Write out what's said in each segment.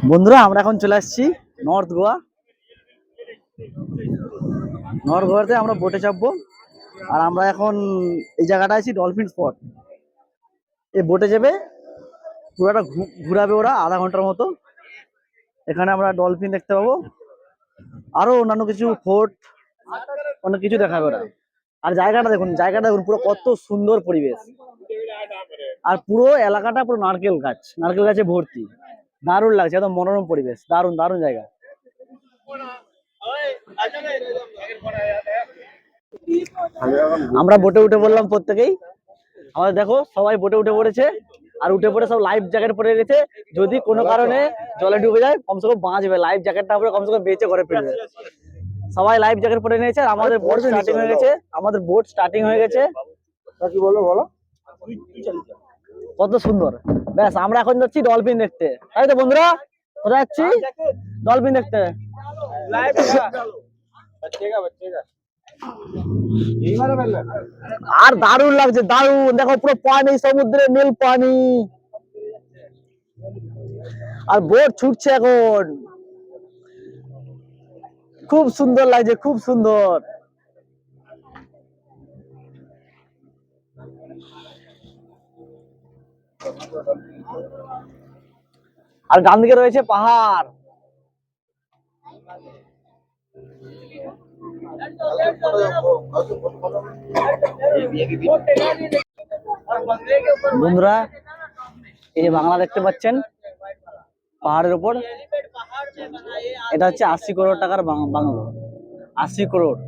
বন্ধুরা আমরা এখন চলে আসছি নর্থ গোয়া। নর্থ গোয়াতে আমরা বোটে চাপবো। আর আমরা এখন এই জায়গাটা আছি ডলফিন স্পট। এই বোটে যাবে পুরোটা ঘুরাবে ওরা আধা ঘন্টার মতো। এখানে আমরা ডলফিন দেখতে পাবো, আরো অন্যান্য কিছু ফোর্ট, অনেক কিছু দেখাবে ওরা। আর জায়গাটা দেখুন পুরো কত সুন্দর পরিবেশ। আর পুরো এলাকাটা পুরো নারকেল গাছে ভর্তি। দারুণ লাগছে, একদম মনোরম পরিবেশ, দারুণ দারুণ জায়গা। আমরা বোটে উঠে বললাম প্রত্যেকেই। আমাদের দেখো সবাই বোটে উঠে পড়েছে, আর উঠে পড়ে সব লাইফ জ্যাকেট পরে গেছে। যদি কোনো কারণে জলে ডুবে যায় কমসে কম বাঁচবে, লাইফ জ্যাকেটটা পরে কমসে কম বেঁচে ঘরে ফিরবে। সবাই লাইফ জ্যাকেট পরে নিয়েছে। আর আমাদের বোট স্টার্টিং হয়ে গেছে। কি বলবো বলো, কত সুন্দর। ব্যাস আমরা এখন যাচ্ছি ডলফিন দেখতে, তাই তো বন্ধুরা? কোথায় যাচ্ছি? ডলফিন দেখতে। আর দারুণ লাগছে, দারুণ। দেখো পুরো পানি, সমুদ্রের নীল পানি, আর বোট ছুটছে এখন। খুব সুন্দর লাগছে, খুব সুন্দর। আর ডান দিকে রয়েছে পাহাড়। বন্ধুরা এই যে বাংলা দেখতে পাচ্ছেন পাহাড়ের উপর, এটা হচ্ছে 80 করোড় টাকার বাংলো। 80 করোড়।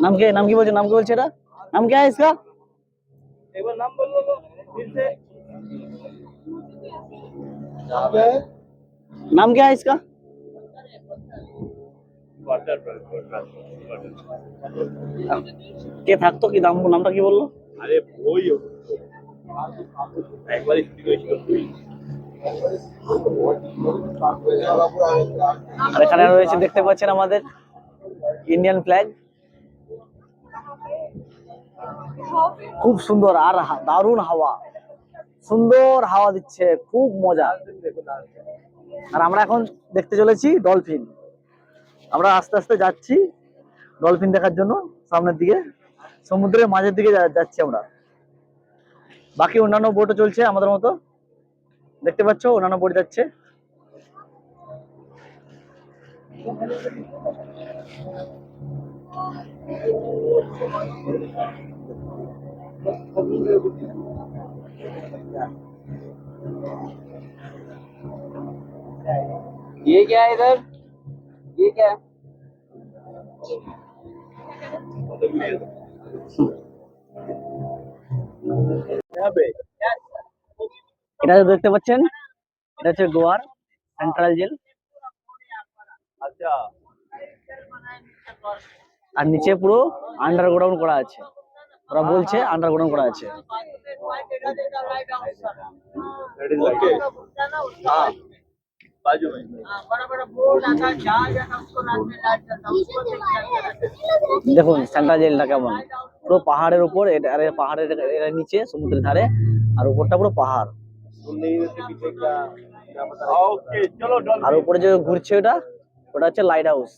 নাম কি বলছে এটা? नाम क्या है इसका? एक बार नाम बोलो फिर से। नाम क्या है इसका? কে থাকতো, কি নামটা কি বললো? আরে ওই একবারই আর এখানে রয়েছে, দেখতে পাচ্ছেন আমাদের ইন্ডিয়ান ফ্ল্যাগ। খুব সুন্দর, আর দারুণ হাওয়া, সুন্দর হাওয়া দিচ্ছে, খুব মজা। আর আমরা এখন দেখতে চলেছি ডলফিন। আমরা আস্তে আস্তে যাচ্ছি ডলফিন দেখার জন্য সামনের দিকে, সমুদ্রের মাঝের দিকে যাচ্ছি আমরা। বাকি অন্যান্য বোটও চলছে আমাদের মতো, দেখতে পাচ্ছ অন্যান্য বোট যাচ্ছে। ये क्या है इधर? ये क्या है? এটা দেখতে পাচ্ছেন, এটা হচ্ছে গোয়ার সেন্ট্রাল জেল। আর নিচে পুরো আন্ডারগ্রাউন্ড করা আছে, ওরা বলছে আন্ডারগ্রাউন্ড করা আছে। দেখুন সেন্ট্রাল জেলটা কেমন, পুরো পাহাড়ের উপর। পাহাড়ের নিচে সমুদ্রের ধারে, আর উপরটা পুরো পাহাড়। আর উপরে যে ঘুরছে ওটা হচ্ছে লাইট হাউস।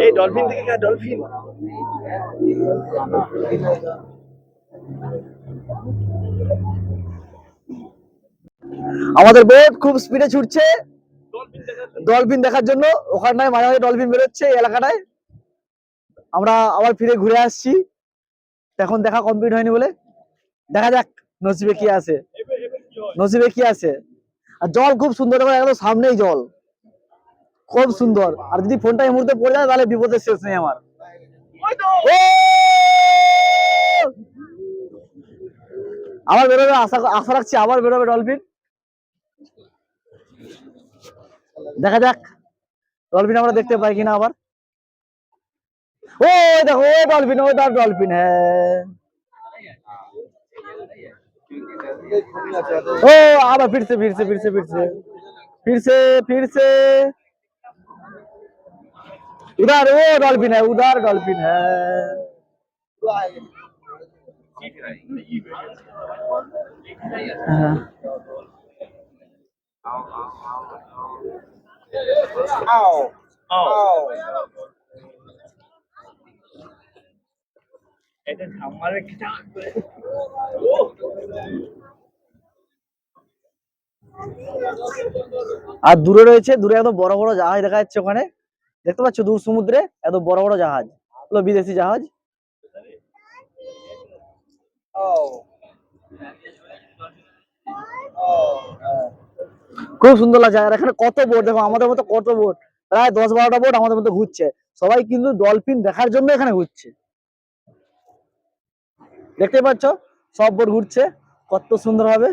এই ডলফিন থেকে ডলফিন। আমাদের বোট খুব স্পিডে ছুটছে ডলফিন দেখার জন্য। ওখানটায় মাঝে মাঝে ডলফিন বেরোচ্ছে এই এলাকাটায়। আমরা আবার ফিরে ঘুরে আসছি, এখন দেখা কমপ্লিট হয়নি বলে। দেখা যাক নসিবে কি আছে। আর জল খুব সুন্দর, একদম সামনেই জল, খুব সুন্দর। আর যদি ফোনটা এই মুহূর্তে পড়ে যায় তাহলে বিপদের শেষ নেই আমার। আবার বেরোবে, আশা রাখছি আবার বেরোবে ডলফিন। দেখা যাক ডলফিন আমরা দেখতে পাই কিনা আবার। ও দেখো, ওটা ডলফিন। হ্যাঁ, ও আবার ফিরছে। फिर से फिर से उधर वो डॉल्फिन है, उधर डॉल्फिन है। हाँ। আর দূরে রয়েছে, দূরে এত বড় বড় জাহাজ দেখা যাচ্ছে ওখানে, দেখতে পাচ্ছ দূর সমুদ্রে এত বড় বড় জাহাজ, ওগুলো বিদেশি জাহাজ। খুব সুন্দর লাগছে। আর এখানে কত বোট দেখো, আমাদের মতো কত বোট, প্রায় 10-12টা বোট আমাদের মতো ঘুরছে। সবাই কিন্তু ডলফিন দেখার জন্য এখানে ঘুরছে। দেখতে পাচ্ছ সব বোট ঘুরছে কত সুন্দর ভাবে।